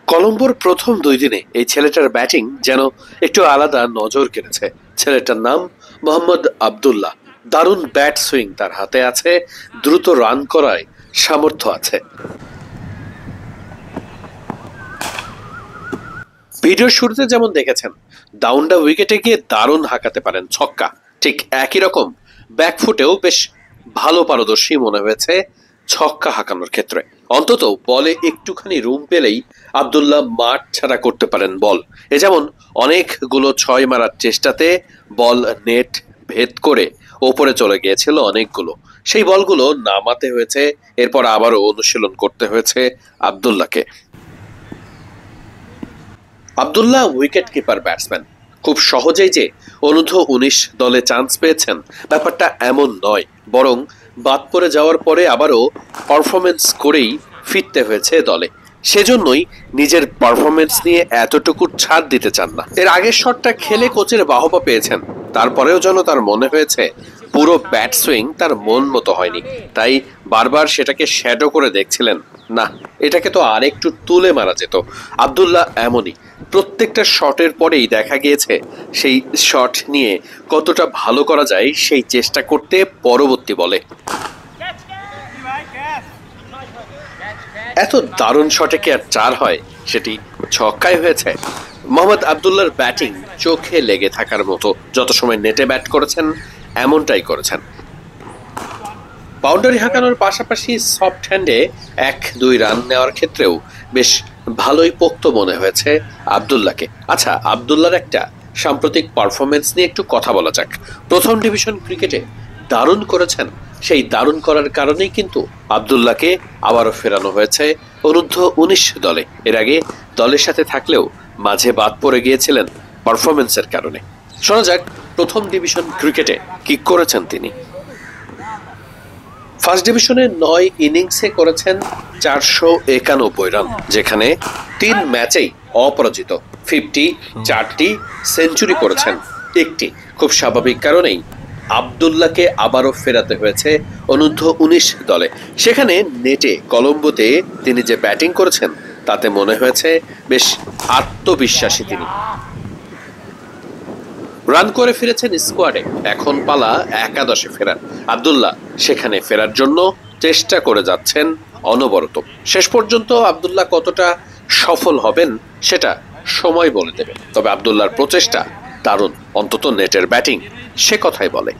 কলম্বোর প্রথম 2 দিনে এই ছেলেটার ব্যাটিং যেন একটু আলাদা নজর কেড়েছে। ছেলেটার নাম মোহাম্মদ আব্দুল্লাহ। দারুণ ব্যাট সুইং তার হাতে আছে, দ্রুত রান করায় সামর্থ্য আছে। ভিডিওর শুরুতে যেমন দেখেছেন, ডাউন দা উইকেটে গিয়ে দারুণ হাঁকাতে পারেন ছক্কা। ঠিক একই রকম ব্যাকফুটেও বেশ ভালো পারদর্শী মনে হয়েছে ছক্কা হাঁকানোর ক্ষেত্রে। অন্তত বলে একটুখানি রুম পেলেই আব্দুল্লাহ মাঠ ছাড়া করতে পারেন বল। এ যেমন অনেকগুলো 6 মারার চেষ্টাতে বল নেট ভেদ করে ওপরে চলে গিয়েছিল অনেকগুলো। সেই বলগুলো নামাতে হয়েছে, এরপর আবারও অনুশীলন করতে হয়েছে আব্দুল্লাহকে। Abdullah wicket keeper batsman. খুব সহজেই যে অনূর্ধ্ব-19 দলে চান্স পেয়েছেন ব্যাপারটা এমন নয়, বরং বাদ পড়ে যাওয়ার পরে আবারও পারফরমেন্স করেই ফিরতে হয়েছে দলে। সেজন্যই নিজের পারফরমেন্স নিয়ে এতটুকু ছাড় দিতে চান না। এর আগের শটটা খেলে কোচের বাহবা পেয়েছেন, তারপরেও যেন তার মনে হয়েছে পুরো ব্যাট সুইং তার মন মতো হয়নি, তাই বারবার সেটাকে শ্যাডো করে দেখছিলেন। না, এটাকে তো আরেকটু তুলে মারা যেত। আব্দুল্লাহ এমনই, প্রত্যেকটা শটের পরেই দেখা গিয়েছে সেই শট নিয়ে কতটা ভালো করা যায় সেই চেষ্টা করতে পরবর্তী বলে। এত দারুণ শটে কি আর 4 হয়? সেটি ছক্কায় হয়েছে। মোহাম্মদ আব্দুল্লাহর ব্যাটিং চোখে লেগে থাকার মতো। যত সময় নেটে ব্যাট করেছেন এমনটাই করেছেন। বাউন্ডারি হাঁকানোর পাশাপাশি সফট হ্যান্ডে 1-2 রান নেওয়ার ক্ষেত্রেও বেশ ভালোই পোক্ত মনে হয়েছে আব্দুল্লাহকে। আচ্ছা, আব্দুল্লাহর একটা সাম্প্রতিক পারফরমেন্স নিয়ে একটু কথা বলা যাক। প্রথম ডিভিশন ক্রিকেটে দারুণ করেছেন, সেই দারুণ করার কারণেই কিন্তু আব্দুল্লাহকে আবারও ফেরানো হয়েছে অনূর্ধ্ব-19 দলে। এর আগে দলের সাথে থাকলেও মাঝে বাদ পড়ে গিয়েছিলেন পারফরমেন্সের কারণে। শোনা যাক প্রথম ডিভিশন ক্রিকেটে কি করেছেন তিনি। ফার্স্ট ডিভিশনে 9 ইনিংসে করেছেন 491 রান, যেখানে 3 ম্যাচেই অপরাজিত। 50 4টি, সেঞ্চুরি করেছেন 1টি। খুব স্বাভাবিক কারণেই আব্দুল্লাহকে আবারও ফেরাতে হয়েছে অনূর্ধ্ব-19 দলে। সেখানে নেটে কলম্বোতে তিনি যে ব্যাটিং করেছেন তাতে মনে হয়েছে বেশ আত্মবিশ্বাসী তিনি। রান করে ফিরেছেন স্কোয়াডে, এখন পালা একাদশে ফেরার। আব্দুল্লাহ সেখানে ফেরার জন্য চেষ্টা করে যাচ্ছেন অনবরত। শেষ পর্যন্ত আব্দুল্লাহ কতটা সফল হবেন সেটা সময় বলে দেবে, তবে আব্দুল্লাহর প্রচেষ্টা দারুণ। অন্তত নেটের ব্যাটিং সে কথাই বলে।